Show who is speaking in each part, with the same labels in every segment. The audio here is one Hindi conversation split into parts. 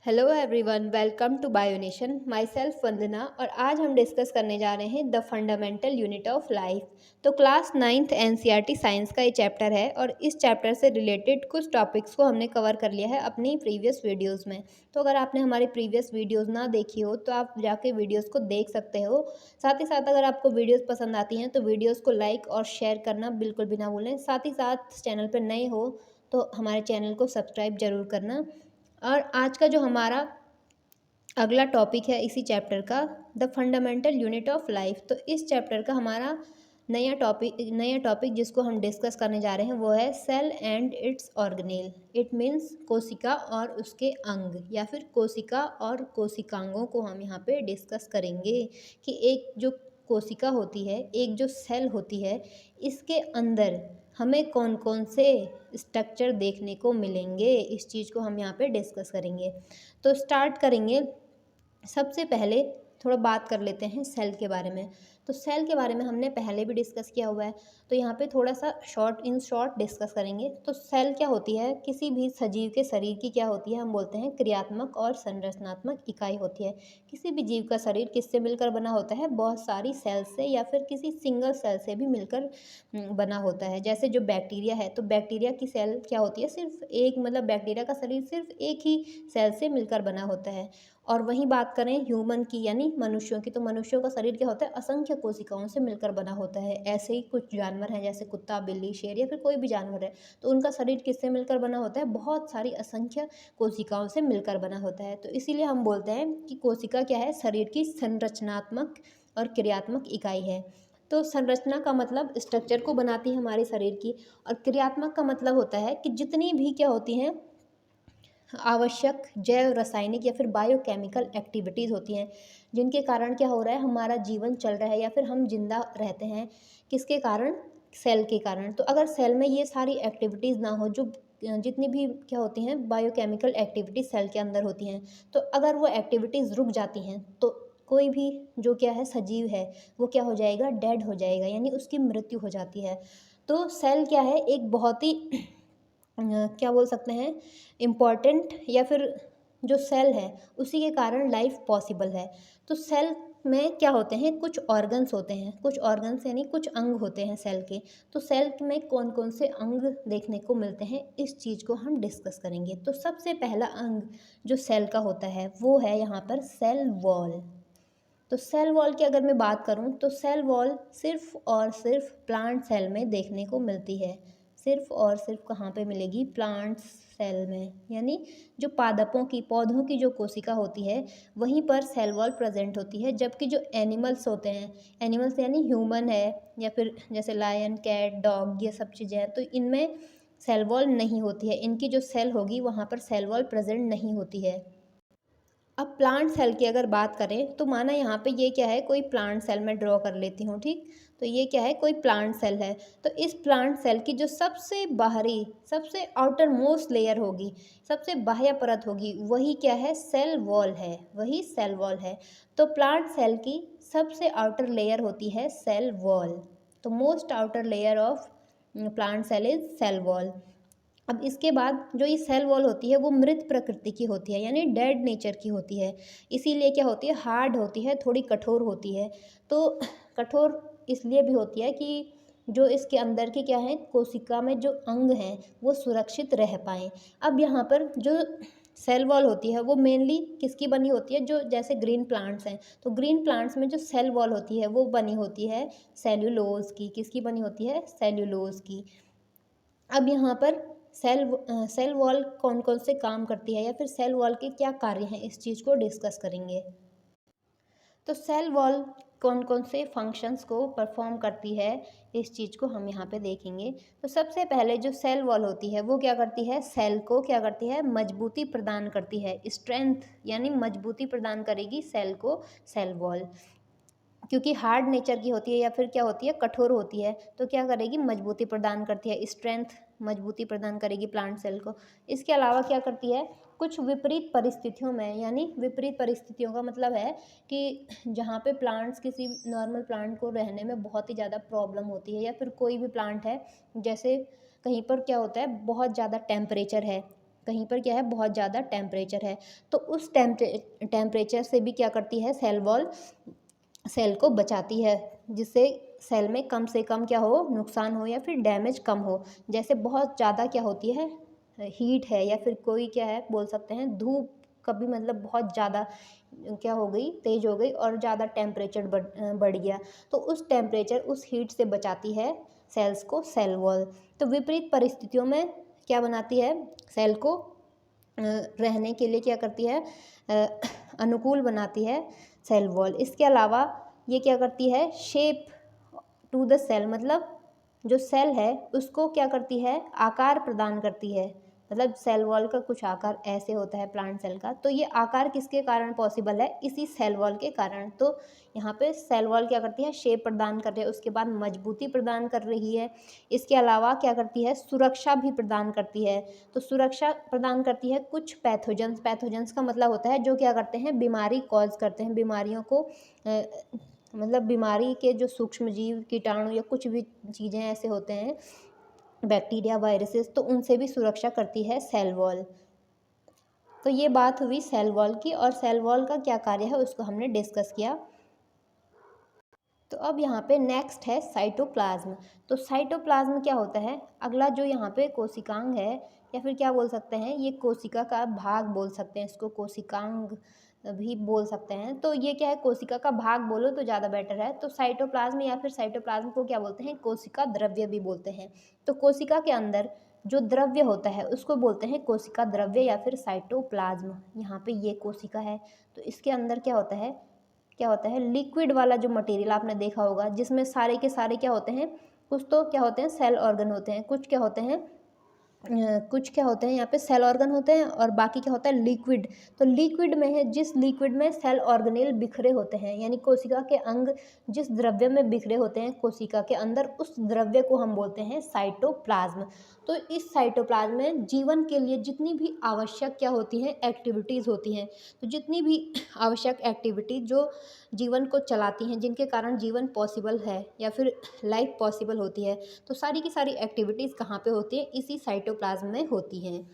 Speaker 1: Hello everyone, welcome to bionation. Myself Vandana और आज हम डिस्कस करने जा रहे हैं the fundamental unit of life. तो क्लास 9th एनसीईआरटी साइंस का ये चैप्टर है और इस चैप्टर से रिलेटेड कुछ टॉपिक्स को हमने कवर कर लिया है अपनी प्रीवियस वीडियोस में। तो अगर आपने हमारी प्रीवियस वीडियोस ना देखी हो तो आप जाके वीडियोस को देख सकते हो। साथ ही साथ अगर आपको वीडियोस पसंद आती हैं तो वीडियोज़ को लाइक और शेयर करना बिल्कुल भी ना भूलें। साथ ही साथ चैनल पर नए हो तो हमारे चैनल को सब्सक्राइब ज़रूर करना। और आज का जो हमारा अगला टॉपिक है इसी चैप्टर का, the fundamental unit of life. तो इस चैप्टर का हमारा नया टॉपिक जिसको हम डिस्कस करने जा रहे हैं वो है cell and its organelle. It means कोशिका और उसके अंग, या फिर कोशिका और कोशिकांगों को हम यहाँ पे डिस्कस करेंगे कि एक जो कोशिका होती है, एक जो सेल होती है, इसके अंदर हमें कौन कौन से स्ट्रक्चर देखने को मिलेंगे, इस चीज़ को हम यहाँ पे डिस्कस करेंगे। तो स्टार्ट करेंगे। सबसे पहले थोड़ा बात कर लेते हैं सेल के बारे में। तो सेल के बारे में हमने पहले भी डिस्कस किया हुआ है, तो यहाँ पे थोड़ा सा शॉर्ट डिस्कस करेंगे। तो सेल क्या होती है? किसी भी सजीव के शरीर की क्या होती है? हम बोलते हैं क्रियात्मक और संरचनात्मक इकाई होती है। किसी भी जीव का शरीर किससे मिलकर बना होता है? बहुत सारी सेल से या फिर किसी सिंगल सेल से भी मिलकर बना होता है। जैसे जो बैक्टीरिया है, तो बैक्टीरिया की सेल क्या होती है? सिर्फ एक, मतलब बैक्टीरिया का शरीर सिर्फ एक ही सेल से मिलकर बना होता है। और वहीं बात करें ह्यूमन की, यानी मनुष्यों की, तो मनुष्यों का शरीर क्या होता है? असंख्य कोशिकाओं से मिलकर बना होता है। ऐसे ही कुछ जानवर हैं जैसे कुत्ता, बिल्ली, शेर या फिर कोई भी जानवर है, तो उनका शरीर किससे मिलकर बना होता है? बहुत सारी असंख्य कोशिकाओं से मिलकर बना होता है। तो इसीलिए हम बोलते हैं कि कोशिका क्या है? शरीर की संरचनात्मक और क्रियात्मक इकाई है। तो संरचना का मतलब स्ट्रक्चर को बनाती है हमारे शरीर की, और क्रियात्मक का मतलब होता है कि जितनी भी क्या होती हैं आवश्यक जैव रासायनिक या फिर बायोकेमिकल एक्टिविटीज़ होती हैं, जिनके कारण क्या हो रहा है? हमारा जीवन चल रहा है या फिर हम जिंदा रहते हैं। किसके कारण? सेल के कारण। तो अगर सेल में ये सारी एक्टिविटीज़ ना हो, जो जितनी भी क्या होती हैं बायोकेमिकल एक्टिविटीज सेल के अंदर होती हैं, तो अगर वो एक्टिविटीज़ रुक जाती हैं तो कोई भी जो क्या है सजीव है वो क्या हो जाएगा? डेड हो जाएगा, यानी उसकी मृत्यु हो जाती है। तो सेल क्या है? एक बहुत ही क्या बोल सकते हैं, इम्पॉर्टेंट, या फिर जो सेल है उसी के कारण लाइफ पॉसिबल है। तो सेल में क्या होते हैं? कुछ ऑर्गन्स होते हैं, कुछ ऑर्गन्स यानी कुछ अंग होते हैं सेल के। तो सेल में कौन कौन से अंग देखने को मिलते हैं, इस चीज़ को हम डिस्कस करेंगे। तो सबसे पहला अंग जो सेल का होता है वो है यहाँ पर सेल वॉल। तो सेल वॉल की अगर मैं बात करूं तो सेल वॉल सिर्फ और सिर्फ प्लांट सेल में देखने को मिलती है। सिर्फ और सिर्फ कहाँ पे मिलेगी? प्लांट सेल में, यानी जो पादपों की, पौधों की जो कोशिका होती है वहीं पर सेल वॉल प्रेजेंट होती है। जबकि जो एनिमल्स होते हैं, एनिमल्स यानी ह्यूमन है या फिर जैसे लायन, कैट, डॉग, ये सब चीज़ें हैं, तो इनमें सेल वॉल नहीं होती है। इनकी जो सेल होगी वहाँ पर सेल वॉल प्रेजेंट नहीं होती है। अब प्लांट सेल की अगर बात करें तो माना यहाँ पे ये क्या है? कोई प्लांट सेल मैं ड्रॉ कर लेती हूँ, ठीक। तो ये क्या है? कोई प्लांट सेल है। तो इस प्लांट सेल की जो सबसे बाहरी, सबसे आउटर मोस्ट लेयर होगी, सबसे बाह्य परत होगी, वही क्या है? सेल वॉल है, वही सेल वॉल है। तो प्लांट सेल की सबसे आउटर लेयर होती है सेल वॉल। तो most outer layer of plant cell is cell wall. अब इसके बाद जो ये सेल वॉल होती है वो मृत प्रकृति की होती है, यानी डेड नेचर की होती है। इसीलिए क्या होती है? हार्ड होती है, थोड़ी कठोर होती है। तो कठोर इसलिए भी होती है कि जो इसके अंदर की क्या है, कोशिका में जो अंग हैं वो सुरक्षित रह पाएँ। अब यहाँ पर जो सेल वॉल होती है वो मेनली किसकी बनी होती है? जो जैसे ग्रीन प्लांट्स हैं, तो ग्रीन प्लांट्स में जो सेल वॉल होती है वो बनी होती है सेल्यूलोज की। किसकी बनी होती है? सेल्यूलोज की। अब यहाँ पर सेल वॉल कौन कौन से काम करती है या फिर सेल वॉल के क्या कार्य हैं, इस चीज़ को डिस्कस करेंगे। तो सेल वॉल कौन कौन से फंक्शंस को परफॉर्म करती है, इस चीज़ को हम यहाँ पे देखेंगे। तो सबसे पहले जो सेल वॉल होती है वो क्या करती है? सेल को क्या करती है? मजबूती प्रदान करती है। स्ट्रेंथ यानी मजबूती प्रदान करेगी सेल को सेल वॉल, क्योंकि हार्ड नेचर की होती है या फिर क्या होती है? कठोर होती है। तो क्या करेगी? मजबूती प्रदान करती है, स्ट्रेंथ, मजबूती प्रदान करेगी प्लांट सेल को। इसके अलावा क्या करती है? कुछ विपरीत परिस्थितियों में, यानी विपरीत परिस्थितियों का मतलब है कि जहाँ पे प्लांट्स, किसी नॉर्मल प्लांट को रहने में बहुत ही ज़्यादा प्रॉब्लम होती है, या फिर कोई भी प्लांट है, जैसे कहीं पर क्या होता है? बहुत ज़्यादा टेम्परेचर है, कहीं पर क्या है, बहुत ज़्यादा टेम्परेचर है, तो उस टेम्परेचर से भी क्या करती है सेल वॉल, सेल को बचाती है, जिससे सेल में कम से कम क्या हो, नुकसान हो या फिर डैमेज कम हो। जैसे बहुत ज़्यादा क्या होती है, हीट है या फिर कोई क्या है बोल सकते हैं धूप, कभी मतलब बहुत ज़्यादा क्या हो गई, तेज़ हो गई और ज़्यादा टेम्परेचर बढ़ गया, तो उस टेम्परेचर, उस हीट से बचाती है सेल्स को सेल वॉल। तो विपरीत परिस्थितियों में क्या बनाती है, सेल को रहने के लिए क्या करती है, अनुकूल बनाती है सेल वॉल। इसके अलावा ये क्या करती है, शेप टू द सेल, मतलब जो सेल है उसको क्या करती है, आकार प्रदान करती है। मतलब सेल वॉल का कुछ आकार ऐसे होता है प्लांट सेल का, तो ये आकार किसके कारण पॉसिबल है, इसी सेल वॉल के कारण। तो यहाँ पे सेल वॉल क्या करती है, शेप प्रदान कर रही है, उसके बाद मजबूती प्रदान कर रही है। इसके अलावा क्या करती है, सुरक्षा भी प्रदान करती है। तो सुरक्षा प्रदान करती है कुछ पैथोजेंस, पैथोजेंस का मतलब होता है जो क्या करते हैं, बीमारी कॉज करते हैं, बीमारियों को मतलब बीमारी के जो सूक्ष्म जीव, कीटाणु या कुछ भी चीज़ें ऐसे होते हैं, बैक्टीरिया, वायरसेस, तो उनसे भी सुरक्षा करती है सेल वॉल। तो ये बात हुई सेल वॉल की, और सेल वॉल का क्या कार्य है उसको हमने डिस्कस किया। तो अब यहाँ पे नेक्स्ट है साइटोप्लाज्म। तो साइटोप्लाज्म क्या होता है, अगला जो यहाँ पे कोशिकांग है, या फिर क्या बोल सकते हैं, ये कोशिका का भाग बोल सकते हैं, इसको कोशिकांग भी बोल सकते हैं। तो ये क्या है, कोशिका का भाग बोलो तो ज़्यादा बेटर है। तो साइटोप्लाज्म या फिर साइटोप्लाज्म को क्या बोलते हैं, कोशिका द्रव्य भी बोलते हैं। तो कोशिका के अंदर जो द्रव्य होता है उसको बोलते हैं कोशिका द्रव्य या फिर साइटोप्लाज्म। यहाँ पे ये कोशिका है, तो इसके अंदर क्या होता है, लिक्विड वाला जो मटेरियल आपने देखा होगा, जिसमें सारे के सारे क्या होते हैं, कुछ तो क्या होते हैं सेल ऑर्गन होते हैं, कुछ क्या होते हैं यहाँ पे सेल ऑर्गन होते हैं, और बाकी क्या होता है लिक्विड। तो लिक्विड में है, जिस लिक्विड में सेल ऑर्गेनेल बिखरे होते हैं, यानी कोशिका के अंग जिस द्रव्य में बिखरे होते हैं कोशिका के अंदर, उस द्रव्य को हम बोलते हैं साइटोप्लाज्म। तो इस साइटोप्लाज्म में जीवन के लिए जितनी भी आवश्यक क्या होती हैं, एक्टिविटीज़ होती हैं, तो जितनी भी आवश्यक एक्टिविटी जो जीवन को चलाती हैं, जिनके कारण जीवन पॉसिबल है या फिर लाइफ पॉसिबल होती है, तो सारी की सारी एक्टिविटीज़ कहाँ पे होती है, इसी साइटोप्लाज्म में होती हैं।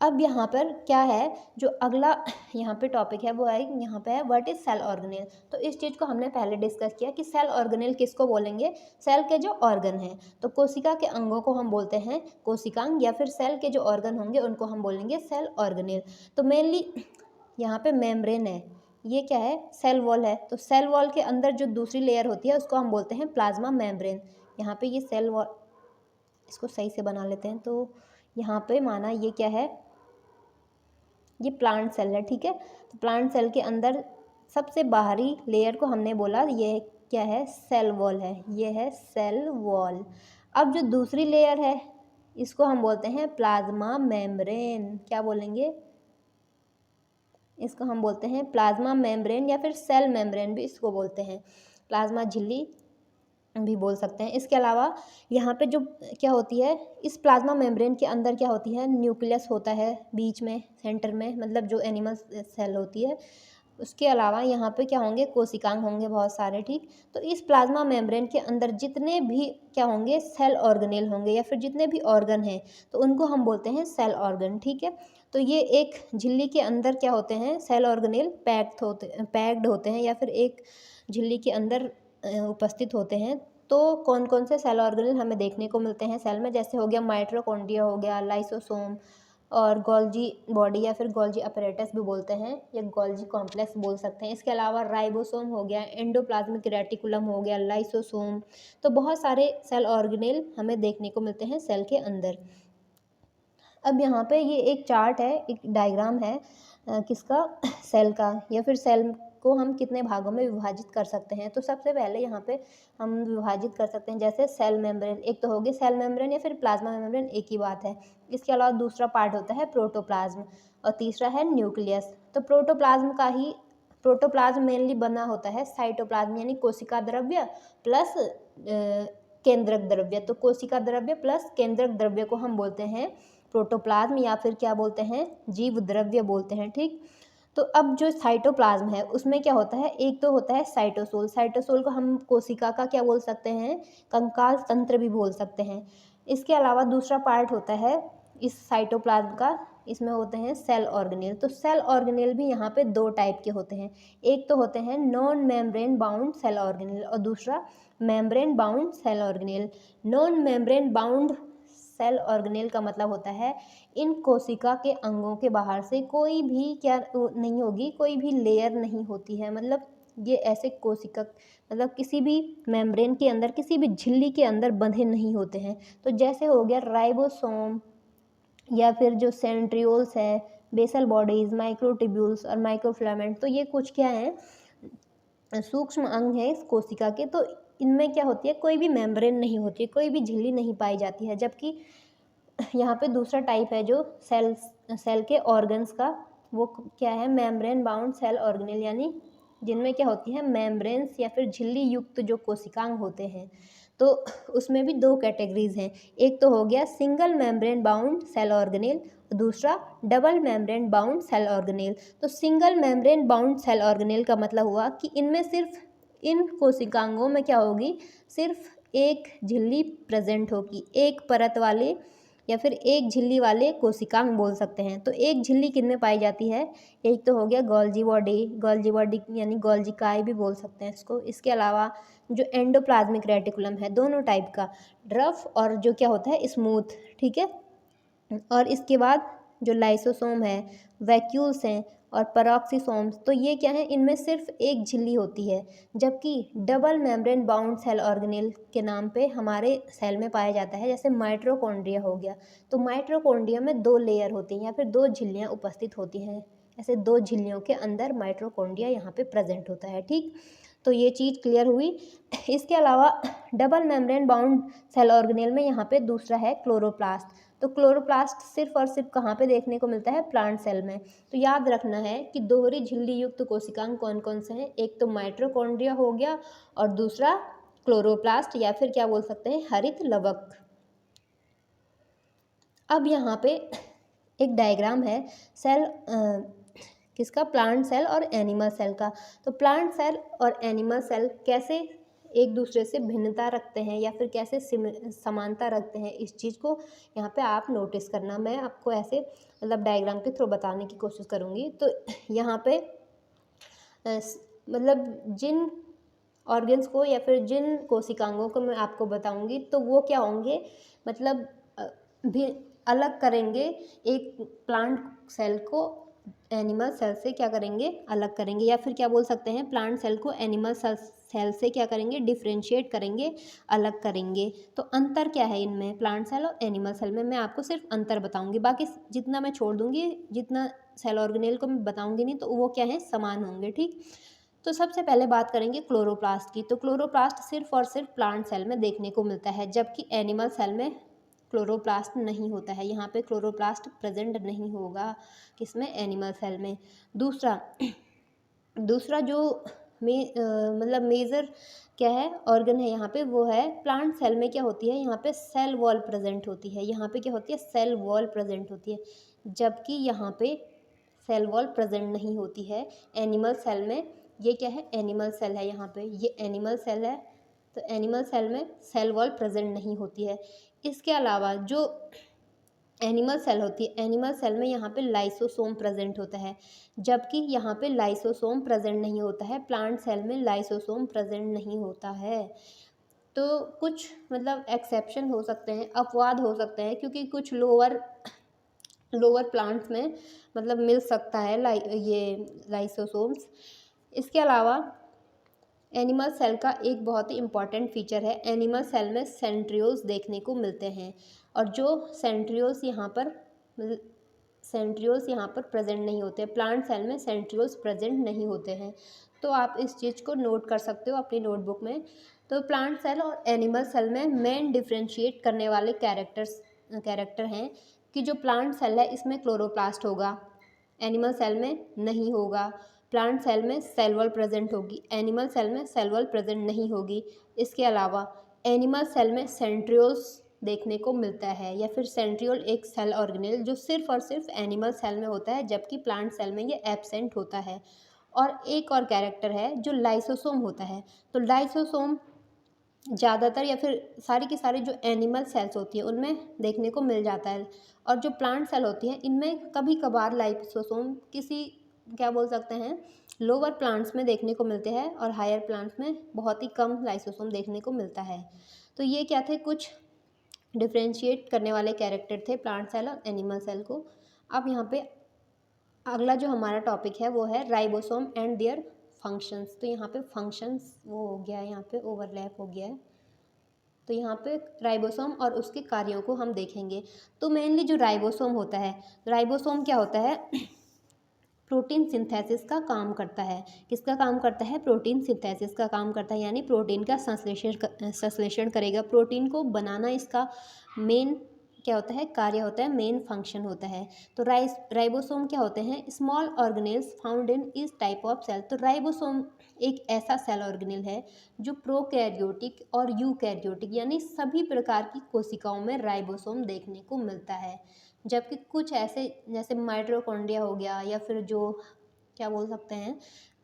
Speaker 1: अब यहाँ पर क्या है, जो अगला यहाँ पे टॉपिक है वो है, यहाँ पे है व्हाट इज सेल ऑर्गेनेल। तो इस चीज़ को हमने पहले डिस्कस किया कि सेल ऑर्गेनेल किसको बोलेंगे, सेल के जो ऑर्गन हैं। तो कोशिका के अंगों को हम बोलते हैं कोशिकांग, या फिर सेल के जो ऑर्गन होंगे उनको हम बोलेंगे सेल ऑर्गेनेल। तो मेनली यहाँ पे मेम्ब्रेन है, ये क्या है, सेल वॉल है। तो सेल वॉल के अंदर जो दूसरी लेयर होती है उसको हम बोलते हैं प्लाज्मा मेम्ब्रेन। यहाँ पे ये सेल वॉल, इसको सही से बना लेते हैं। तो यहाँ पे माना ये क्या है, ये प्लांट सेल है, ठीक है। तो प्लांट सेल के अंदर सबसे बाहरी लेयर को हमने बोला ये क्या है, सेल वॉल है, ये है सेल वॉल। अब जो दूसरी लेयर है इसको हम बोलते हैं प्लाज्मा मेम्ब्रेन। क्या बोलेंगे, इसको हम बोलते हैं प्लाज्मा मेम्ब्रेन, या फिर सेल मेम्ब्रेन भी इसको बोलते हैं, प्लाज्मा झिल्ली भी बोल सकते हैं। इसके अलावा यहाँ पे जो क्या होती है, इस प्लाज्मा मेम्ब्रेन के अंदर क्या होती है, न्यूक्लियस होता है बीच में, सेंटर में, मतलब जो एनिमल सेल होती है। उसके अलावा यहाँ पे क्या होंगे, कोशिकांग होंगे बहुत सारे, ठीक। तो इस प्लाज्मा मेम्ब्रेन के अंदर जितने भी क्या होंगे, सेल ऑर्गेनेल होंगे, या फिर जितने भी ऑर्गन हैं तो उनको हम बोलते हैं सेल ऑर्गन, ठीक है। तो ये एक झिल्ली के अंदर क्या होते हैं, सेल ऑर्गेनेल पैक्ड होते हैं, या फिर एक झिल्ली के अंदर उपस्थित होते हैं। तो कौन कौन से सेल ऑर्गेनेल हमें देखने को मिलते हैं सेल में, जैसे हो गया माइटोकॉन्ड्रिया, हो गया लाइसोसोम, और गोल्जी बॉडी या फिर गोल्जी अपैरेटस भी बोलते हैं, या गोल्जी कॉम्प्लेक्स बोल सकते हैं। इसके अलावा राइबोसोम हो गया, एंडोप्लाज्मिक रेटिकुलम हो गया, लाइसोसोम। तो बहुत सारे सेल ऑर्गेनेल हमें देखने को मिलते हैं सेल के अंदर। अब यहाँ पे ये एक चार्ट है, एक डायग्राम है किसका, सेल का, या फिर सेल को हम कितने भागों में विभाजित कर सकते हैं। तो सबसे पहले यहाँ पे हम विभाजित कर सकते हैं, जैसे सेल मेम्ब्रेन, एक तो होगी सेल मेम्ब्रेन या फिर प्लाज्मा मेम्ब्रेन, एक ही बात है। इसके अलावा दूसरा पार्ट होता है प्रोटोप्लाज्म, और तीसरा है न्यूक्लियस। तो प्रोटोप्लाज्म मेनली बना होता है साइटोप्लाज्म, यानी कोशिका द्रव्य प्लस केंद्रक द्रव्य। तो कोशिका द्रव्य प्लस केंद्रक द्रव्य को हम बोलते हैं प्रोटोप्लाज्म, या फिर क्या बोलते हैं, जीव द्रव्य बोलते हैं, ठीक। तो अब जो साइटोप्लाज्म है उसमें क्या होता है, एक तो होता है साइटोसोल। साइटोसोल को हम कोशिका का क्या बोल सकते हैं, कंकाल तंत्र भी बोल सकते हैं। इसके अलावा दूसरा पार्ट होता है इस साइटोप्लाज्म का, इसमें होते हैं सेल ऑर्गेनेल। तो सेल ऑर्गेनेल भी यहाँ पे दो टाइप के होते हैं, एक तो होते हैं non membrane bound cell organelle और दूसरा membrane bound cell organelle. Non membrane bound cell organelle का मतलब होता है इन कोशिका के अंगों के बाहर से कोई भी क्या नहीं होगी, कोई भी लेयर नहीं होती है। मतलब ये ऐसे कोशिका मतलब किसी भी मेम्ब्रेन के अंदर, किसी भी झिल्ली के अंदर बंधे नहीं होते हैं। तो जैसे हो गया राइबोसोम या फिर जो सेंट्रियोल्स है, बेसल बॉडीज, माइक्रोट्यूब्यूल्स और माइक्रोफिलामेंट, तो ये कुछ क्या है, सूक्ष्म अंग है इस कोशिका के। तो इनमें क्या होती है, कोई भी मेम्ब्रेन नहीं होती है, कोई भी झिल्ली नहीं पाई जाती है। जबकि यहाँ पे दूसरा टाइप है जो सेल के ऑर्गन्स का, वो क्या है, मेम्ब्रेन बाउंड सेल ऑर्गेनेल, यानी जिनमें क्या होती है मेम्ब्रेन्स या फिर झिल्ली युक्त जो कोशिकांग होते हैं। तो उसमें भी दो कैटेगरीज हैं, एक तो हो गया single membrane bound cell organelle, दूसरा double membrane bound cell organelle. तो single membrane bound cell organelle का मतलब हुआ कि इनमें सिर्फ इन कोशिकांगों में क्या होगी, सिर्फ एक झिल्ली प्रेजेंट होगी, एक परत वाले या फिर एक झिल्ली वाले कोशिकांग बोल सकते हैं। तो एक झिल्ली किन में पाई जाती है, एक तो हो गया गोल्जी बॉडी यानी गोल्जी काय भी बोल सकते हैं इसको। इसके अलावा जो एंडोप्लाज्मिक रेटिकुलम है, दोनों टाइप का, रफ और जो क्या होता है स्मूथ, ठीक है। और इसके बाद जो लाइसोसोम है, वैक्यूल्स हैं और पेरोक्सीसोम्स, तो ये क्या है, इनमें सिर्फ एक झिल्ली होती है। जबकि double membrane bound cell organelle के नाम पे हमारे सेल में पाया जाता है, जैसे माइटोकॉन्ड्रिया हो गया। तो माइटोकॉन्ड्रिया में दो लेयर होती हैं या फिर दो झिल्लियाँ उपस्थित होती हैं, ऐसे दो झिल्लियों के अंदर माइटोकॉन्ड्रिया यहाँ पे प्रेजेंट होता है, ठीक। तो ये चीज़ क्लियर हुई। इसके अलावा double membrane bound cell organelle में यहाँ पे दूसरा है क्लोरोप्लास्ट। तो क्लोरोप्लास्ट सिर्फ और सिर्फ कहाँ पे देखने को मिलता है, प्लांट सेल में। तो याद रखना है कि दोहरी झिल्ली युक्त कोशिकांग कौन कौन से हैं, एक तो माइटोकॉन्ड्रिया हो गया और दूसरा क्लोरोप्लास्ट या फिर क्या बोल सकते हैं, हरित लवक। अब यहाँ पे एक डायग्राम है सेल किसका, प्लांट सेल और एनिमल सेल का। तो प्लांट सेल और एनिमल सेल कैसे एक दूसरे से भिन्नता रखते हैं या फिर कैसे समानता रखते हैं, इस चीज़ को यहाँ पे आप नोटिस करना। मैं आपको ऐसे मतलब डायग्राम के थ्रू बताने की कोशिश करूँगी। तो यहाँ पे मतलब जिन ऑर्गन्स को या फिर जिन कोशिकांगों को मैं आपको बताऊँगी, तो वो क्या होंगे, मतलब भी अलग करेंगे एक प्लांट सेल को एनिमल सेल से, क्या करेंगे, अलग करेंगे। या फिर क्या बोल सकते हैं, प्लांट सेल को एनिमल सेल से क्या करेंगे, डिफ्रेंशिएट करेंगे, अलग करेंगे। तो अंतर क्या है इनमें, प्लांट सेल और एनिमल सेल में, मैं आपको सिर्फ अंतर बताऊंगी, बाकी जितना मैं छोड़ दूंगी, जितना सेल ऑर्गेनेल को मैं बताऊंगी नहीं, तो वो क्या है, समान होंगे, ठीक। तो सबसे पहले बात करेंगे क्लोरोप्लास्ट की। तो क्लोरोप्लास्ट सिर्फ और सिर्फ प्लांट सेल में देखने को मिलता है, जबकि एनिमल सेल में क्लोरोप्लास्ट नहीं होता है। यहाँ पे क्लोरोप्लास्ट प्रेजेंट नहीं होगा, किसमें, एनिमल सेल में। दूसरा जो मतलब मेजर क्या है ऑर्गन है यहाँ पे, वो है प्लांट सेल में क्या होती है, यहाँ पे सेल वॉल प्रेजेंट होती है। यहाँ पे क्या होती है, सेल वॉल प्रेजेंट होती है, जबकि यहाँ पे सेल वॉल प्रेजेंट नहीं होती है एनिमल सेल में। ये क्या है, एनिमल सेल है, यहाँ पे ये एनिमल सेल है। तो एनिमल सेल में सेल वॉल प्रेजेंट नहीं होती है। इसके अलावा जो एनिमल सेल होती है, एनिमल सेल में यहाँ पे लाइसोसोम प्रेजेंट होता है, जबकि यहाँ पे लाइसोसोम प्रेजेंट नहीं होता है। प्लांट सेल में लाइसोसोम प्रेजेंट नहीं होता है। तो कुछ मतलब एक्सेप्शन हो सकते हैं, अपवाद हो सकते हैं, क्योंकि कुछ लोअर प्लांट्स में मतलब मिल सकता है ये लाइसोसोम्स। इसके अलावा एनिमल सेल का एक बहुत ही इम्पॉर्टेंट फीचर है, एनिमल सेल में सेंट्रियोल्स देखने को मिलते हैं, और जो सेंट्रियोल्स यहाँ पर प्रेजेंट नहीं होते। प्लांट सेल में सेंट्रियोल्स प्रेजेंट नहीं होते हैं। तो आप इस चीज़ को नोट कर सकते हो अपनी नोटबुक में। तो प्लांट सेल और एनिमल सेल में मेन डिफ्रेंशिएट करने वाले कैरेक्टर हैं कि जो प्लांट सेल है इसमें क्लोरोप्लास्ट होगा, एनिमल सेल में नहीं होगा। प्लांट सेल में सेल वॉल प्रेजेंट होगी, एनिमल सेल में सेल वॉल प्रेजेंट नहीं होगी। इसके अलावा एनिमल सेल में सेंट्रियोल्स देखने को मिलता है, या फिर सेंट्रियोल एक सेल ऑर्गेनेल जो सिर्फ और सिर्फ एनिमल सेल में होता है, जबकि प्लांट सेल में ये एब्सेंट होता है। और एक और कैरेक्टर है जो लाइसोसोम होता है। तो लाइसोसोम ज़्यादातर या फिर सारी की सारी जो एनिमल सेल्स होती है उनमें देखने को मिल जाता है, और जो प्लांट सेल होती है इनमें कभी कभार लाइसोसोम किसी क्या बोल सकते हैं लोअर प्लांट्स में देखने को मिलते हैं, और हायर प्लांट्स में बहुत ही कम लाइसोसोम देखने को मिलता है। तो ये क्या थे, कुछ डिफ्रेंशिएट करने वाले कैरेक्टर थे प्लांट सेल और एनिमल सेल को। अब यहाँ पे अगला जो हमारा टॉपिक है वो है राइबोसोम एंड देयर फंक्शंस। तो यहाँ पे फंक्शंस वो हो गया है, यहाँ पे ओवरलैप हो गया है। तो यहाँ पे राइबोसोम और उसके कार्यों को हम देखेंगे। तो मेनली जो राइबोसोम होता है, राइबोसोम क्या होता है, प्रोटीन सिंथेसिस का काम करता है। किसका काम करता है, प्रोटीन सिंथेसिस का काम करता है, यानी प्रोटीन का संश्लेषण करेगा। प्रोटीन को बनाना इसका मेन क्या होता है, कार्य होता है, मेन फंक्शन होता है। तो राइबोसोम क्या होते हैं, स्मॉल ऑर्गेनेल्स फाउंड इन इस टाइप ऑफ सेल। तो राइबोसोम एक ऐसा सेल ऑर्गेनेल है जो प्रोकैरियोटिक और यूकैरियोटिक यानी सभी प्रकार की कोशिकाओं में राइबोसोम देखने को मिलता है, जबकि कुछ ऐसे जैसे माइटोकॉन्ड्रिया हो गया, या फिर जो क्या बोल सकते हैं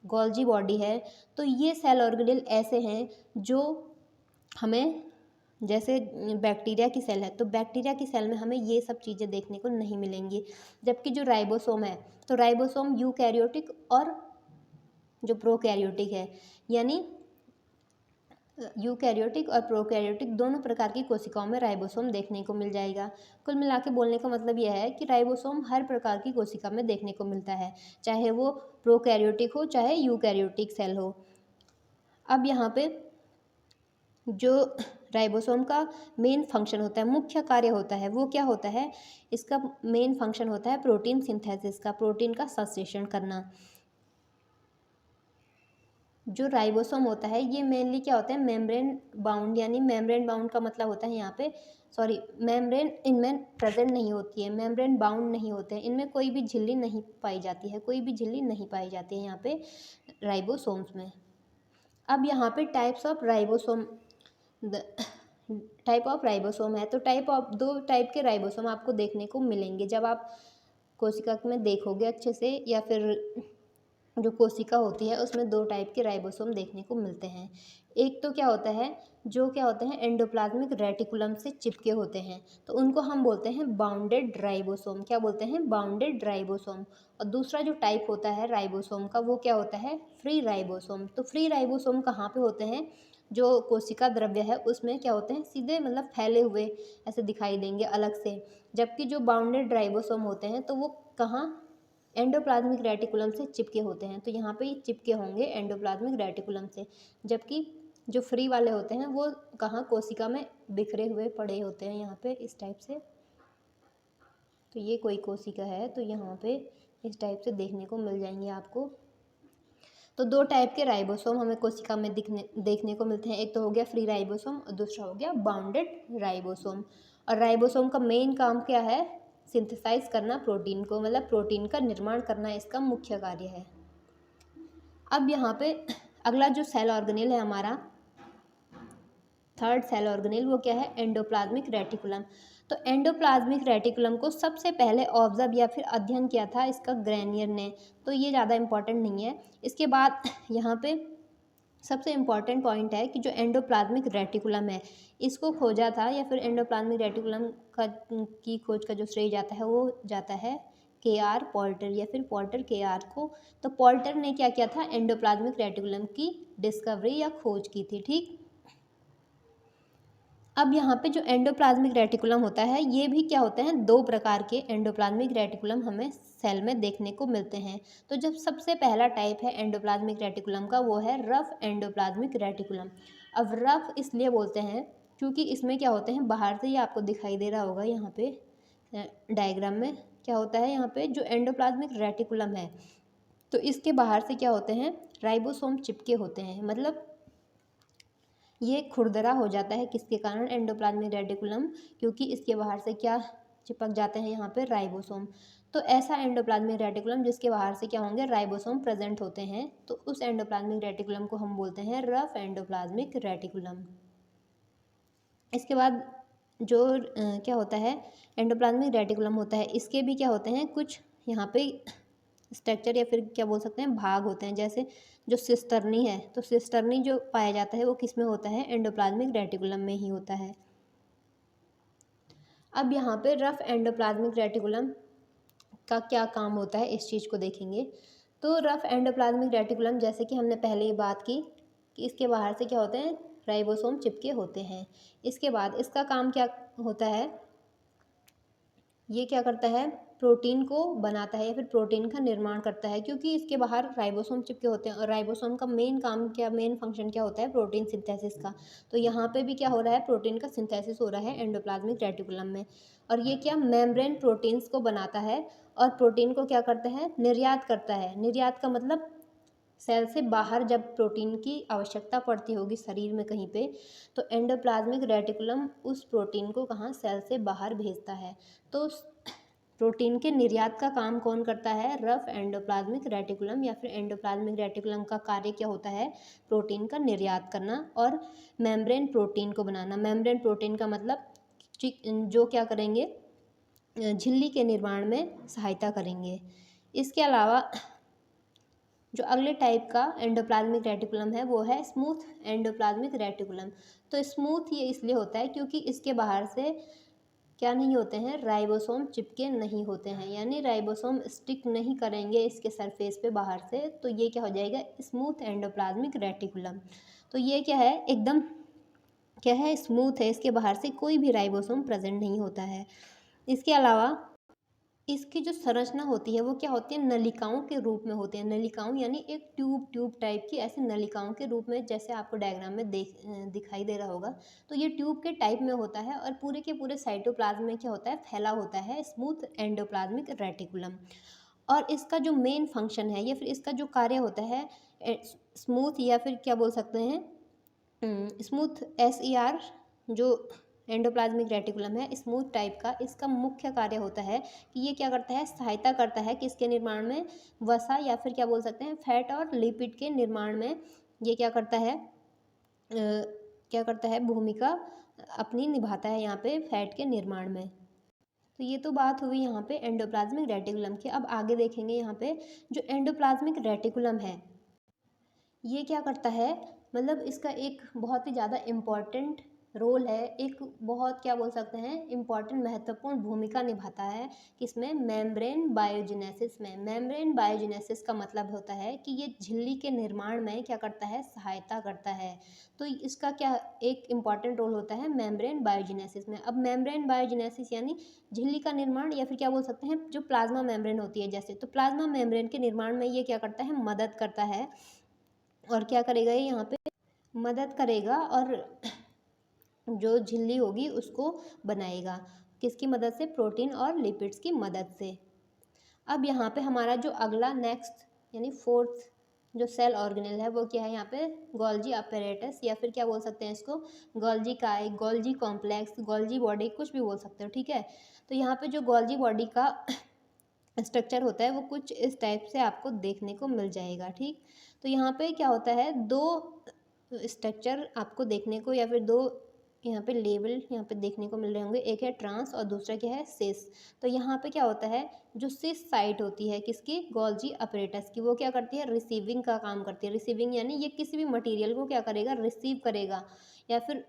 Speaker 1: गोल्जी बॉडी है, तो ये सेल ऑर्गेनेल ऐसे हैं जो हमें, जैसे बैक्टीरिया की सेल है तो बैक्टीरिया की सेल में हमें ये सब चीज़ें देखने को नहीं मिलेंगी। जबकि जो राइबोसोम है, तो राइबोसोम यूकैरियोटिक और जो प्रोकैरियोटिक है, यानी यूकैरियोटिक और प्रोकैरियोटिक दोनों प्रकार की कोशिकाओं में राइबोसोम देखने को मिल जाएगा। कुल मिला के बोलने का मतलब यह है कि राइबोसोम हर प्रकार की कोशिका में देखने को मिलता है, चाहे वो प्रोकैरियोटिक हो चाहे यूकैरियोटिक सेल हो। अब यहाँ पे जो राइबोसोम का मेन फंक्शन होता है, मुख्य कार्य होता है, वो क्या होता है, इसका मेन फंक्शन होता है प्रोटीन सिंथेसिस का, प्रोटीन का संश्लेषण करना। जो राइबोसोम होता है ये मेनली क्या होता है, मेम्ब्रेन बाउंड, यानी मेम्ब्रेन बाउंड का मतलब होता है यहाँ पे मेम्ब्रेन इनमें प्रेजेंट नहीं होती है, मेम्ब्रेन बाउंड नहीं होते हैं, इनमें कोई भी झिल्ली नहीं पाई जाती है, कोई भी झिल्ली नहीं पाई जाती है यहाँ पे राइबोसोम्स में। अब यहाँ पे टाइप्स ऑफ राइबोसोम है, तो दो टाइप के राइबोसोम आपको देखने को मिलेंगे जब आप कोशिका में देखोगे अच्छे से, या फिर जो कोशिका होती है उसमें दो टाइप के राइबोसोम देखने को मिलते हैं। एक तो क्या होता है, जो क्या होते हैं एंडोप्लाज्मिक रेटिकुलम से चिपके होते हैं, तो उनको हम बोलते हैं बाउंडेड राइबोसोम। क्या बोलते हैं, बाउंडेड राइबोसोम। और दूसरा जो टाइप होता है राइबोसोम का वो क्या होता है, फ्री राइबोसोम। तो फ्री राइबोसोम कहाँ पे होते हैं, जो कोशिका द्रव्य है उसमें क्या होते हैं, सीधे मतलब फैले हुए ऐसे दिखाई देंगे अलग से। जबकि जो बाउंडेड राइबोसोम होते हैं तो वो कहाँ, एंडोप्लाज्मिक रेटिकुलम से चिपके होते हैं। तो यहाँ पे ये चिपके होंगे एंडोप्लाज्मिक रेटिकुलम से, जबकि जो फ्री वाले होते हैं वो कहाँ, कोशिका में बिखरे हुए पड़े होते हैं यहाँ पे इस टाइप से। तो ये कोई कोशिका है तो यहाँ पे इस टाइप से देखने को मिल जाएंगे आपको। तो दो टाइप के राइबोसोम हमें कोशिका में देखने को मिलते हैं, एक तो हो गया फ्री राइबोसोम और दूसरा हो गया बाउंडेड राइबोसोम। और राइबोसोम का मेन काम क्या है, सिंथेसाइज करना प्रोटीन को, मतलब प्रोटीन का निर्माण करना इसका मुख्य कार्य है। अब यहाँ पे अगला जो सेल ऑर्गेनेल है हमारा, थर्ड सेल ऑर्गेनेल, वो क्या है, एंडोप्लाज्मिक रेटिकुलम। तो एंडोप्लाज्मिक रेटिकुलम को सबसे पहले ऑब्जर्व या फिर अध्ययन किया था इसका ग्रेनियर ने, तो ये ज़्यादा इंपॉर्टेंट नहीं है। इसके बाद यहाँ पे सबसे इम्पॉर्टेंट पॉइंट है कि जो एंडोप्लाज्मिक रेटिकुलम है इसको खोजा था, या फिर एंडोप्लाज्मिक रेटिकुलम की खोज का जो श्रेय जाता है वो जाता है KR पोल्टर, या फिर पोल्टर KR को। तो पोल्टर ने क्या किया था, एंडोप्लाज्मिक रेटिकुलम की डिस्कवरी या खोज की थी, ठीक। अब यहाँ पे जो एंडोप्लाज्मिक रेटिकुलम होता है ये भी क्या होते हैं, दो प्रकार के एंडोप्लाज्मिक रेटिकुलम हमें सेल में देखने को मिलते हैं। तो जब सबसे पहला टाइप है एंडोप्लाज्मिक रेटिकुलम का वो है रफ एंडोप्लाज्मिक रेटिकुलम। अब रफ इसलिए बोलते हैं क्योंकि इसमें क्या होते हैं, बाहर से ये आपको दिखाई दे रहा होगा यहाँ पे डायग्राम में, क्या होता है यहाँ पे जो एंडोप्लाज्मिक रेटिकुलम है तो इसके बाहर से क्या होते हैं, राइबोसोम चिपके होते हैं, मतलब ये खुरदरा हो जाता है किसके कारण, एंडोप्लाज्मिक रेटिकुलम, क्योंकि इसके बाहर से क्या चिपक जाते हैं यहाँ पे राइबोसोम। तो ऐसा एंडोप्लाज्मिक रेटिकुलम जिसके बाहर से क्या होंगे, राइबोसोम प्रेजेंट होते हैं, तो उस एंडोप्लाज्मिक रेटिकुलम को हम बोलते हैं रफ एंडोप्लाज्मिक रेटिकुलम। इसके बाद जो क्या होता है एंडोप्लाज्मिक रेटिकुलम होता है, इसके भी क्या होते हैं कुछ यहाँ पे स्ट्रक्चर या फिर क्या बोल सकते हैं भाग होते हैं। जैसे जो सिस्टर्नी है, तो सिस्टर्नी जो पाया जाता है वो किस में होता है, एंडोप्लाज्मिक रेटिकुलम में ही होता है। अब यहाँ पे रफ एंडोप्लाज्मिक रेटिकुलम का क्या काम होता है इस चीज़ को देखेंगे। तो रफ एंडोप्लाज्मिक रेटिकुलम जैसे कि हमने पहले ही बात की कि इसके बाहर से क्या होते हैं, राइबोसोम चिपके होते हैं। इसके बाद इसका काम क्या होता है, ये क्या करता है, प्रोटीन को बनाता है या फिर प्रोटीन का निर्माण करता है, क्योंकि इसके बाहर राइबोसोम चिपके होते हैं और राइबोसोम का मेन काम क्या, मेन फंक्शन क्या होता है, प्रोटीन सिंथेसिस का। तो यहाँ पे भी क्या हो रहा है, प्रोटीन का सिंथेसिस हो रहा है एंडोप्लाज्मिक रेटिकुलम में। और ये क्या मेम्ब्रेन प्रोटीन्स को बनाता है और प्रोटीन को क्या करता है, निर्यात करता है। निर्यात का मतलब सेल से बाहर जब प्रोटीन की आवश्यकता पड़ती होगी शरीर में कहीं पे, तो एंडोप्लाज्मिक रेटिकुलम उस प्रोटीन को कहाँ, सेल से बाहर भेजता है। तो प्रोटीन के निर्यात का काम कौन करता है, रफ एंडोप्लाज्मिक रेटिकुलम, या फिर एंडोप्लाज्मिक रेटिकुलम का कार्य क्या होता है, प्रोटीन का निर्यात करना और मेम्ब्रेन प्रोटीन को बनाना। मेम्ब्रेन प्रोटीन का मतलब जो क्या करेंगे, झिल्ली के निर्माण में सहायता करेंगे। इसके अलावा जो अगले टाइप का एंडोप्लाज्मिक रेटिकुलम है वो है स्मूथ एंडोप्लाज्मिक रेटिकुलम। तो स्मूथ ये इसलिए होता है क्योंकि इसके बाहर से क्या नहीं होते हैं, राइबोसोम चिपके नहीं होते हैं, यानी राइबोसोम स्टिक नहीं करेंगे इसके सरफेस पे बाहर से, तो ये क्या हो जाएगा, स्मूथ एंडोप्लाज्मिक रेटिकुलम। तो ये क्या है, एकदम क्या है, स्मूथ है, इसके बाहर से कोई भी राइबोसोम प्रेजेंट नहीं होता है। इसके अलावा इसकी जो संरचना होती है वो क्या होती है, नलिकाओं के रूप में होती है। नलिकाओं यानी एक ट्यूब टाइप की ऐसे नलिकाओं के रूप में, जैसे आपको डायग्राम में दिखाई दे रहा होगा। तो ये ट्यूब के टाइप में होता है और पूरे के पूरे साइटोप्लाज्म में क्या होता है, फैला होता है स्मूथ एंडोप्लाज्मिक रेटिकुलम। और इसका जो मेन फंक्शन है या फिर इसका जो कार्य होता है, स्मूथ या फिर क्या बोल सकते हैं, स्मूथ SER जो एंडोप्लाज्मिक रेटिकुलम है स्मूथ टाइप का, इसका मुख्य कार्य होता है कि ये क्या करता है, सहायता करता है किसके निर्माण में, वसा या फिर क्या बोल सकते हैं, फैट और लिपिड के निर्माण में। ये क्या करता है, क्या करता है, भूमिका अपनी निभाता है यहाँ पे फैट के निर्माण में। तो ये तो बात हुई यहाँ पे एंडोप्लाज्मिक रेटिकुलम की। अब आगे देखेंगे यहाँ पे जो एंडोप्लाज्मिक रेटिकुलम है ये क्या करता है, मतलब इसका एक बहुत ही ज़्यादा इम्पॉर्टेंट रोल है, एक बहुत क्या बोल सकते हैं, इम्पॉर्टेंट महत्वपूर्ण भूमिका निभाता है किसमें, मेम्ब्रेन बायोजेनेसिस में। मेम्ब्रेन बायोजेनेसिस का मतलब होता है कि ये झिल्ली के निर्माण में क्या करता है, सहायता करता है। तो इसका क्या एक इम्पॉर्टेंट रोल होता है मेम्ब्रेन बायोजेनेसिस में। अब मेम्ब्रेन बायोजेनेसिस यानी झिल्ली का निर्माण या फिर क्या बोल सकते हैं, जो प्लाज्मा मेम्ब्रेन होती है जैसे, तो प्लाज्मा मेम्ब्रेन के निर्माण में ये क्या करता है, मदद करता है। और क्या करेगा ये यहाँ पे, मदद करेगा और जो झिल्ली होगी उसको बनाएगा, किसकी मदद से, प्रोटीन और लिपिड्स की मदद से। अब यहाँ पे हमारा जो अगला नेक्स्ट यानी फोर्थ जो सेल ऑर्गेनेल है वो क्या है, यहाँ पे गोल्जी अपैरेटस या फिर क्या बोल सकते हैं इसको, गोल्जी काय, गोल्जी कॉम्प्लेक्स, गोल्जी बॉडी, कुछ भी बोल सकते हो, ठीक है। तो यहाँ पे जो गोल्जी बॉडी का स्ट्रक्चर होता है वो कुछ इस टाइप से आपको देखने को मिल जाएगा, ठीक। तो यहाँ पे क्या होता है, दो स्ट्रक्चर आपको देखने को या फिर दो यहाँ पे लेवल यहाँ पे देखने को मिल रहे होंगे, एक है ट्रांस और दूसरा क्या है, सिस। तो यहाँ पे क्या होता है, जो सिस साइट होती है किसकी, गोल्जी अपरेटस की, वो क्या करती है, रिसीविंग का काम करती है। रिसीविंग यानी ये किसी भी मटेरियल को क्या करेगा, रिसीव करेगा, या फिर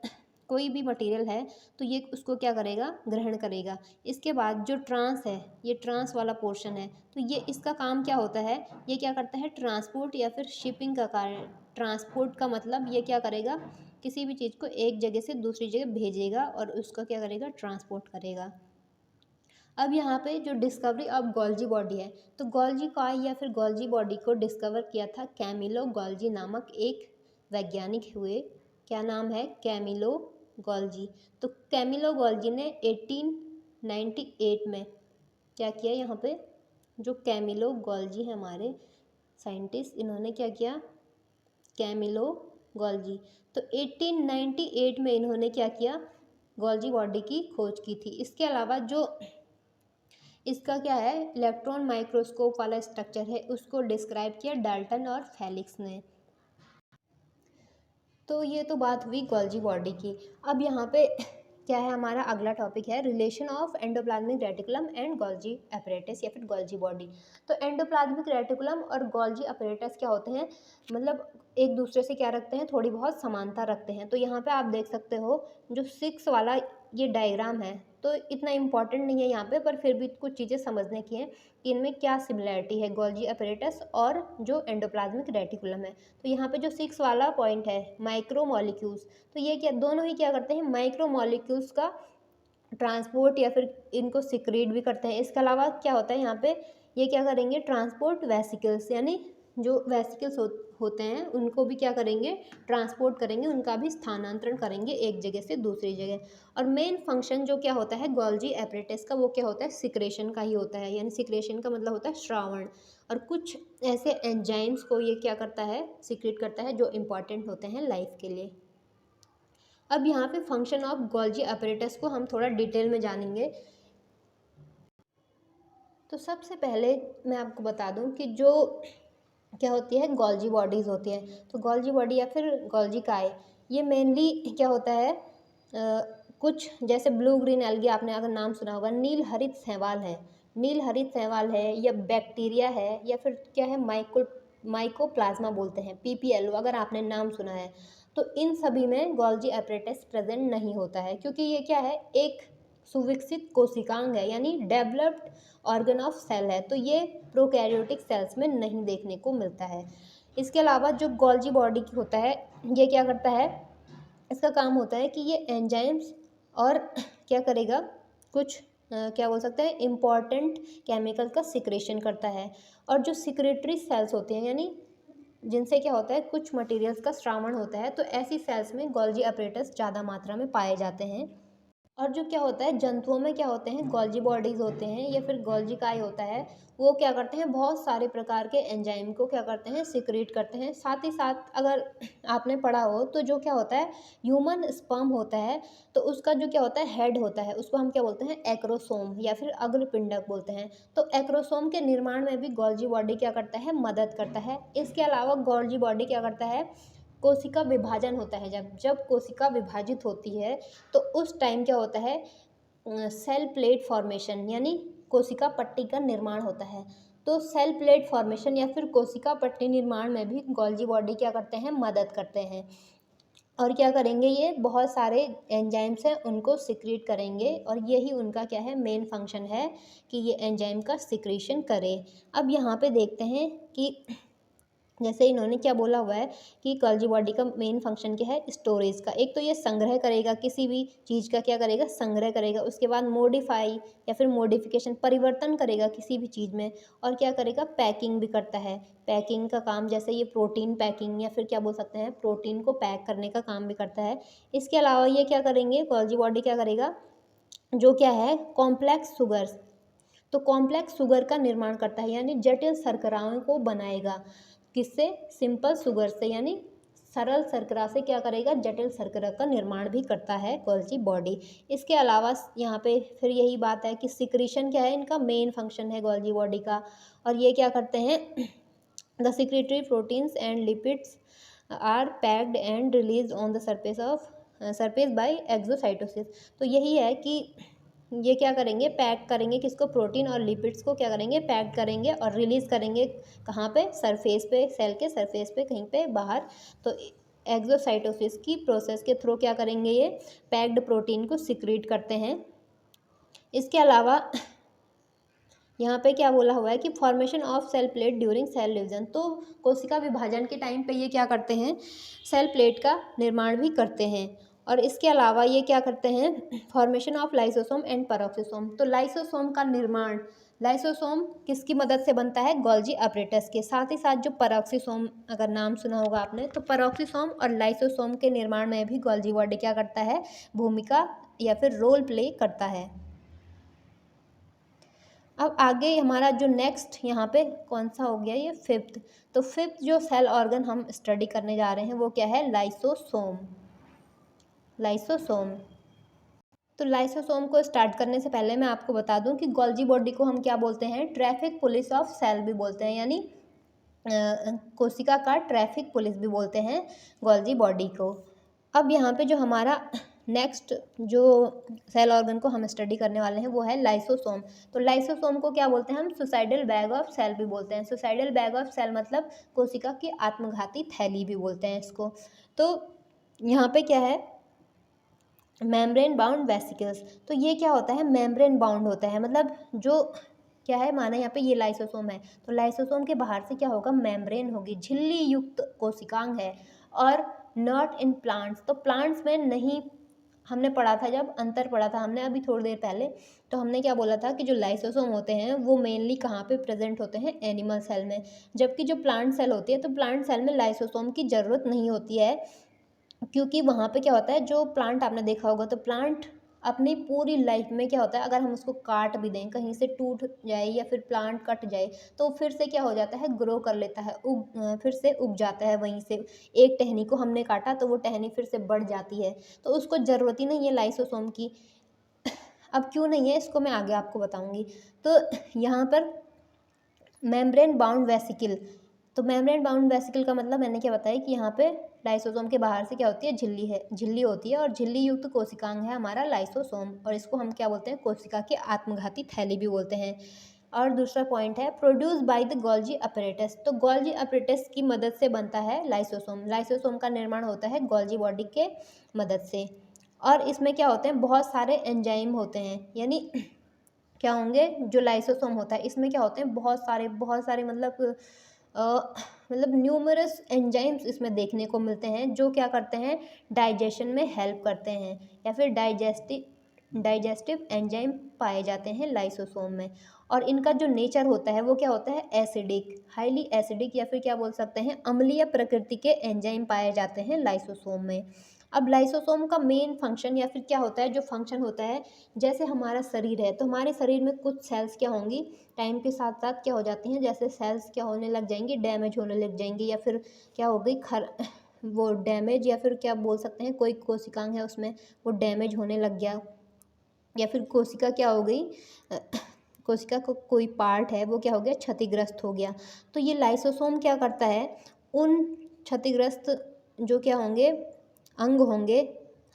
Speaker 1: कोई भी मटेरियल है तो ये उसको क्या करेगा, ग्रहण करेगा। इसके बाद जो ट्रांस है, ये ट्रांस वाला पोर्शन है, तो ये इसका काम क्या होता है, ये क्या करता है, ट्रांसपोर्ट या फिर शिपिंग का कार्य। ट्रांसपोर्ट का मतलब ये क्या करेगा, किसी भी चीज़ को एक जगह से दूसरी जगह भेजेगा और उसका क्या करेगा, ट्रांसपोर्ट करेगा। अब यहाँ पे जो डिस्कवरी ऑफ गोल्जी बॉडी है, तो गोल्जी कॉय या फिर गोल्जी बॉडी को डिस्कवर किया था कैमिलो गोल्जी नामक एक वैज्ञानिक हुए। क्या नाम है, कैमिलो गोल्जी। तो कैमिलो गोल्जी ने 1898 में क्या किया, यहाँ पे जो कैमिलो गोल्जी है हमारे साइंटिस्ट, इन्होंने क्या किया, कैमिलो गोल्जी। तो 1898 में इन्होंने क्या किया, गोल्जी बॉडी की खोज की थी। इसके अलावा जो इसका क्या है, इलेक्ट्रॉन माइक्रोस्कोप वाला स्ट्रक्चर है उसको डिस्क्राइब किया डाल्टन और फेलिक्स ने। तो ये तो बात हुई गोल्जी बॉडी की। अब यहाँ पे क्या है हमारा अगला टॉपिक है relation of endoplasmic reticulum and Golgi apparatus या फिर गोल्जी बॉडी। तो एंडोप्लाज्मिक रेटिकुलम और गोल्जी अपरेटस क्या होते हैं, मतलब एक दूसरे से क्या रखते हैं, थोड़ी बहुत समानता रखते हैं। तो यहाँ पे आप देख सकते हो जो 6 वाला ये डायग्राम है, तो इतना इम्पॉर्टेंट नहीं है यहाँ पे, पर फिर भी कुछ चीज़ें समझने की हैं कि इनमें क्या सिमिलैरिटी है गोल्जी अपरेटस और जो एंडोप्लाज्मिक रेटिकुलम है। तो यहाँ पे जो 6 वाला पॉइंट है माइक्रो मॉलिक्यूल्स, तो ये क्या दोनों ही क्या करते हैं, माइक्रो मॉलिक्यूल्स का ट्रांसपोर्ट या फिर इनको सिक्रीट भी करते हैं। इसके अलावा क्या होता है यहाँ पे, ये क्या करेंगे, ट्रांसपोर्ट वेसिकल्स यानी जो वेसिकल्स होते हैं उनको भी क्या करेंगे, ट्रांसपोर्ट करेंगे, उनका भी स्थानांतरण करेंगे एक जगह से दूसरी जगह। और मेन फंक्शन जो क्या होता है गोल्जी एपरेटस का, वो क्या होता है, सिक्रेशन का ही होता है। यानी सिक्रेशन का मतलब होता है श्रावण, और कुछ ऐसे एंजाइम्स को ये क्या करता है, सिक्रेट करता है जो इम्पॉर्टेंट होते हैं लाइफ के लिए। अब यहाँ पे फंक्शन ऑफ गोल्जी अपरेटस को हम थोड़ा डिटेल में जानेंगे। तो सबसे पहले मैं आपको बता दूं कि जो क्या होती है गोल्जी बॉडीज़ होती है, तो गोल्जी बॉडी या फिर गोल्जी काय, ये मेनली क्या होता है, कुछ जैसे ब्लू ग्रीन एल्गी आपने अगर नाम सुना होगा, नील हरित शैवाल है, नील हरित शैवाल है, या बैक्टीरिया है, या फिर क्या है माइकोप्लाज्मा बोलते हैं, PPLO अगर आपने नाम सुना है। तो इन सभी में गोल्जी अपरेटस प्रेजेंट नहीं होता है, क्योंकि ये क्या है, एक सुविकसित कोशिकांग है, यानी डेवलप्ड ऑर्गन ऑफ सेल है, तो ये प्रोकैरियोटिक सेल्स में नहीं देखने को मिलता है। इसके अलावा जो गोल्जी बॉडी होता है, ये क्या करता है, इसका काम होता है कि ये एंजाइम्स और क्या करेगा, कुछ क्या बोल सकते हैं, इम्पॉर्टेंट केमिकल का सिक्रेशन करता है। और जो सिक्रेटरी सेल्स होते हैं, यानी जिनसे क्या होता है, कुछ मटेरियल्स का स्रावण होता है, तो ऐसी सेल्स में गोल्जी अपरेटस ज़्यादा मात्रा में पाए जाते हैं। और जो क्या होता है, जंतुओं में क्या होते हैं, गोल्जी बॉडीज़ होते हैं या फिर गोल्जी काय होता है, वो क्या करते हैं, बहुत सारे प्रकार के एंजाइम को क्या करते हैं, सिक्रीट करते हैं। साथ ही साथ अगर आपने पढ़ा हो तो जो क्या होता है, ह्यूमन स्पर्म होता है, तो उसका जो क्या होता है, हेड होता है, उसको हम क्या बोलते हैं, एक्रोसोम या फिर अग्रपिंडक बोलते हैं। तो एक्रोसोम के निर्माण में भी गोल्जी बॉडी क्या करता है, मदद करता है। इसके अलावा गोल्जी बॉडी क्या करता है, कोशिका विभाजन होता है, जब जब कोशिका विभाजित होती है तो उस टाइम क्या होता है, सेल प्लेट फॉर्मेशन यानी कोशिका पट्टी का निर्माण होता है। तो सेल प्लेट फॉर्मेशन या फिर कोशिका पट्टी निर्माण में भी गोल्जी बॉडी क्या करते हैं, मदद करते हैं। और क्या करेंगे, ये बहुत सारे एंजाइम्स हैं उनको सिक्रीट करेंगे, और यही उनका क्या है, मेन फंक्शन है कि ये एंजाइम का सिक्रीशन करे। अब यहाँ पे देखते हैं कि जैसे इन्होंने क्या बोला हुआ है कि गोल्जी बॉडी का मेन फंक्शन क्या है, स्टोरेज का। एक तो ये संग्रह करेगा, किसी भी चीज़ का क्या करेगा, संग्रह करेगा। उसके बाद मॉडिफाई या फिर मॉडिफिकेशन, परिवर्तन करेगा किसी भी चीज़ में। और क्या करेगा, पैकिंग भी करता है, पैकिंग का काम, जैसे ये प्रोटीन पैकिंग या फिर क्या बोल सकते हैं, प्रोटीन को पैक करने का काम भी करता है। इसके अलावा ये क्या करेंगे, गोल्जी बॉडी क्या करेगा, जो क्या है, कॉम्प्लेक्स शुगर्स, तो कॉम्प्लेक्स शुगर का निर्माण करता है, यानी जटिल शर्कराओं को बनाएगा। किससे, सिंपल शुगर से, यानी सरल शर्करा से क्या करेगा, जटिल शर्करा का निर्माण भी करता है गोल्जी बॉडी। इसके अलावा यहाँ पे फिर यही बात है कि सिक्रीशन क्या है, इनका मेन फंक्शन है गोल्जी बॉडी का। और ये क्या करते हैं, the secretory proteins and lipids are packed and release on the surface by exocytosis. तो यही है कि ये क्या करेंगे, पैक करेंगे किसको, प्रोटीन और लिपिड्स को क्या करेंगे, पैक करेंगे और रिलीज़ करेंगे कहाँ पे, सरफेस पे, सेल के सरफेस पे, कहीं पे बाहर। तो एक्सोसाइटोसिस की प्रोसेस के थ्रू क्या करेंगे, ये पैक्ड प्रोटीन को सिक्रीट करते हैं। इसके अलावा यहाँ पे क्या बोला हुआ है कि formation of cell plate during cell division, तो कोशिका विभाजन के टाइम पे ये क्या करते हैं, सेल प्लेट का निर्माण भी करते हैं। और इसके अलावा ये क्या करते हैं, formation of lysosome and peroxisome, तो लाइसोसोम का निर्माण, लाइसोसोम किसकी मदद से बनता है, गोल्जी अपरेटस के। साथ ही साथ जो पेरोक्सिसोम अगर नाम सुना होगा आपने, तो पेरोक्सिसोम और लाइसोसोम के निर्माण में भी गोल्जी बॉडी क्या करता है, भूमिका या फिर रोल प्ले करता है। अब आगे हमारा जो नेक्स्ट यहाँ पे कौन सा हो गया, ये फिफ्थ। तो फिफ्थ जो सेल ऑर्गन हम स्टडी करने जा रहे हैं वो क्या है, लाइसोसोम। लाइसोसोम, तो लाइसोसोम को स्टार्ट करने से पहले मैं आपको बता दूं कि गोल्जी बॉडी को हम क्या बोलते हैं, ट्रैफिक पुलिस ऑफ सेल भी बोलते हैं, यानी कोशिका का ट्रैफिक पुलिस भी बोलते हैं गोल्जी बॉडी को। अब यहाँ पे जो हमारा नेक्स्ट जो सेल ऑर्गन को हम स्टडी करने वाले हैं वो है लाइसोसोम। तो लाइसोसोम को क्या बोलते हैं हम? सुसाइडल बैग ऑफ सेल भी बोलते हैं। सुसाइडल बैग ऑफ सेल मतलब कोशिका की आत्मघाती थैली भी बोलते हैं इसको। तो यहाँ पे क्या है? Membrane bound vesicles. तो ये क्या होता है? मेम्ब्रेन बाउंड होता है, मतलब जो क्या है, माना यहाँ पे ये लाइसोसोम है, तो लाइसोसोम के बाहर से क्या होगा? मेम्ब्रेन होगी, झिल्ली युक्त कोशिकांग है। और नॉट इन प्लांट्स, तो प्लांट्स में नहीं। हमने पढ़ा था, जब अंतर पढ़ा था हमने अभी थोड़ी देर पहले, तो हमने क्या बोला था कि जो लाइसोसोम होते हैं वो मेनली कहाँ पे प्रेजेंट होते हैं? एनिमल सेल में। जबकि जो प्लांट सेल होती है, तो प्लांट सेल में लाइसोसोम की ज़रूरत नहीं होती है, क्योंकि वहाँ पे क्या होता है, जो प्लांट आपने देखा होगा, तो प्लांट अपनी पूरी लाइफ में क्या होता है, अगर हम उसको काट भी दें, कहीं से टूट जाए या फिर प्लांट कट जाए, तो फिर से क्या हो जाता है? ग्रो कर लेता है, फिर से उग जाता है वहीं से। एक टहनी को हमने काटा तो वो टहनी फिर से बढ़ जाती है, तो उसको ज़रूरत ही नहीं है लाइसोसोम की। अब क्यों नहीं है, इसको मैं आगे आपको बताऊँगी। तो यहाँ पर मेम्ब्रेन बाउंड वेसिकल, तो मेम्ब्रेन बाउंड वेसिकल का मतलब मैंने क्या बताया कि यहाँ पे लाइसोसोम के बाहर से क्या होती है? झिल्ली है, झिल्ली होती है, और झिल्ली युक्त कोशिकांग है हमारा लाइसोसोम, और इसको हम क्या बोलते हैं? कोशिका की आत्मघाती थैली भी बोलते हैं। और दूसरा पॉइंट है produce by the Golgi apparatus. तो गोल्जी अपरेटस की मदद से बनता है लाइसोसोम। लाइसोसोम का निर्माण होता है गोल्जी बॉडी के मदद से। और इसमें क्या होते हैं? बहुत सारे एंजाइम होते हैं, यानी क्या होंगे? जो लाइसोसोम होता है इसमें क्या होते हैं? बहुत सारे मतलब न्यूमरस एंजाइम्स इसमें देखने को मिलते हैं, जो क्या करते हैं? डाइजेशन में हेल्प करते हैं, या फिर डाइजेस्टिव एंजाइम पाए जाते हैं लाइसोसोम में। और इनका जो नेचर होता है वो क्या होता है? एसिडिक, हाईली एसिडिक, या फिर क्या बोल सकते हैं? अम्लीय प्रकृति के एंजाइम पाए जाते हैं लाइसोसोम में। अब लाइसोसोम का मेन फंक्शन या फिर क्या होता है? जो फंक्शन होता है, जैसे हमारा शरीर है, तो हमारे शरीर में कुछ सेल्स क्या होंगी? टाइम के साथ साथ क्या हो जाती हैं? जैसे सेल्स क्या होने लग जाएंगी? डैमेज होने लग जाएंगी, या फिर क्या हो गई? वो डैमेज, या फिर क्या बोल सकते हैं? कोई कोशिकांग है उसमें वो डैमेज होने लग गया, या फिर कोशिका क्या हो गई? कोशिका को कोई पार्ट है वो क्या हो गया? क्षतिग्रस्त हो गया। तो ये लाइसोसोम क्या करता है? उन क्षतिग्रस्त जो क्या होंगे? अंग होंगे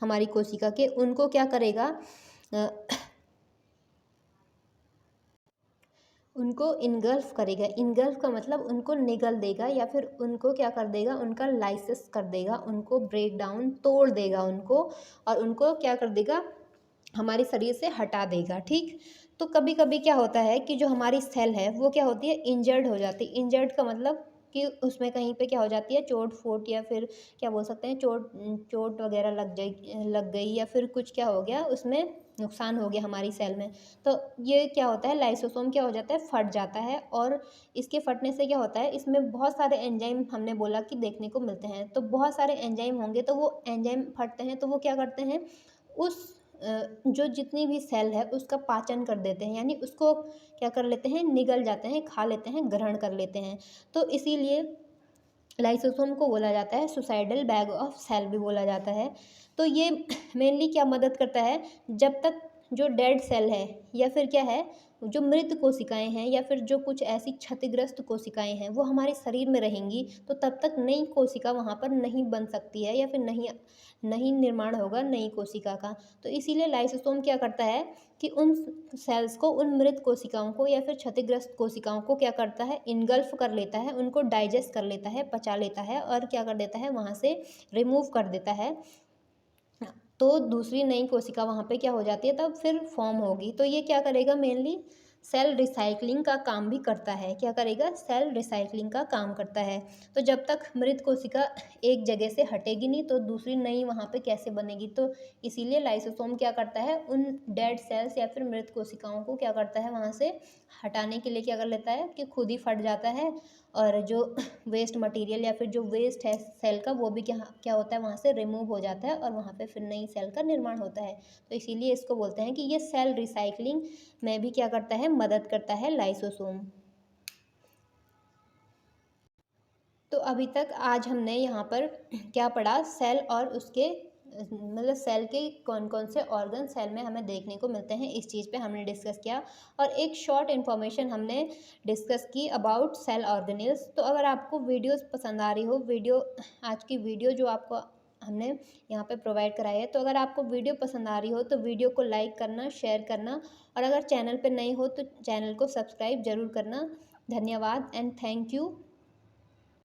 Speaker 1: हमारी कोशिका के, उनको क्या करेगा? अ, उनको इनगल्फ करेगा। इनगल्फ का मतलब उनको निगल देगा, या फिर उनको क्या कर देगा? उनका लाइसिस कर देगा, उनको ब्रेक डाउन, तोड़ देगा उनको, और उनको क्या कर देगा? हमारे शरीर से हटा देगा। ठीक। तो कभी कभी क्या होता है कि जो हमारी सेल है वो क्या होती है? इंजर्ड हो जाती है। इंजर्ड का मतलब कि उसमें कहीं पे क्या हो जाती है? चोट फोट, या फिर क्या बोल सकते हैं? चोट वगैरह लग गई, या फिर कुछ क्या हो गया उसमें? नुकसान हो गया हमारी सेल में। तो ये क्या होता है? लाइसोसोम क्या हो जाता है? फट जाता है, और इसके फटने से क्या होता है? इसमें बहुत सारे एंजाइम हमने बोला कि देखने को मिलते हैं, तो बहुत सारे एंजाइम होंगे, तो वो एंजाइम फटते हैं, तो वो क्या करते हैं? उस जो जितनी भी सेल है उसका पाचन कर देते हैं, यानी उसको क्या कर लेते हैं? निगल जाते हैं, खा लेते हैं, ग्रहण कर लेते हैं। तो इसीलिए लाइसोसोम को बोला जाता है सुसाइडल बैग ऑफ सेल भी बोला जाता है। तो ये मेनली क्या मदद करता है? जब तक जो डेड सेल है, या फिर क्या है, जो मृत कोशिकाएं हैं, या फिर जो कुछ ऐसी क्षतिग्रस्त कोशिकाएं हैं वो हमारे शरीर में रहेंगी, तो तब तक नई कोशिका वहाँ पर नहीं बन सकती है, या फिर नहीं नहीं निर्माण होगा नई कोशिका का। तो इसीलिए लाइसोसोम क्या करता है कि उन सेल्स को, उन मृत कोशिकाओं को या फिर क्षतिग्रस्त कोशिकाओं को क्या करता है? इनगल्फ कर लेता है, उनको डाइजेस्ट कर लेता है, पचा लेता है, और क्या कर देता है? वहाँ से रिमूव कर देता है। तो दूसरी नई कोशिका वहाँ पे क्या हो जाती है? तब फिर फॉर्म होगी। तो ये क्या करेगा? मेनली सेल रिसाइकलिंग का काम भी करता है। क्या करेगा? सेल रिसाइकलिंग का काम करता है। तो जब तक मृत कोशिका एक जगह से हटेगी नहीं, तो दूसरी नई वहाँ पे कैसे बनेगी? तो इसीलिए लाइसोसोम क्या करता है? उन डेड सेल्स या फिर मृत कोशिकाओं को क्या करता है? वहाँ से हटाने के लिए क्या कर लेता है कि खुद ही फट जाता है, और जो वेस्ट मटेरियल या फिर जो वेस्ट है सेल का, वो भी क्या क्या होता है? वहाँ से रिमूव हो जाता है, और वहाँ पे फिर नई सेल का निर्माण होता है। तो इसीलिए इसको बोलते हैं कि ये सेल रिसाइकलिंग में भी क्या करता है? मदद करता है लाइसोसोम। तो अभी तक आज हमने यहाँ पर क्या पढ़ा? सेल और उसके मतलब सेल के कौन कौन से ऑर्गन सेल में हमें देखने को मिलते हैं, इस चीज़ पे हमने डिस्कस किया। और एक शॉर्ट इन्फॉर्मेशन हमने डिस्कस की अबाउट सेल ऑर्गेनेल्स। तो अगर आपको वीडियोस पसंद आ रही हो, आज की वीडियो जो आपको हमने यहाँ पे प्रोवाइड कराई है। तो अगर आपको वीडियो पसंद आ रही हो तो वीडियो को लाइक करना, शेयर करना और अगर चैनल पे नए हो तो चैनल को सब्सक्राइब ज़रूर करना। धन्यवाद एंड थैंक यू।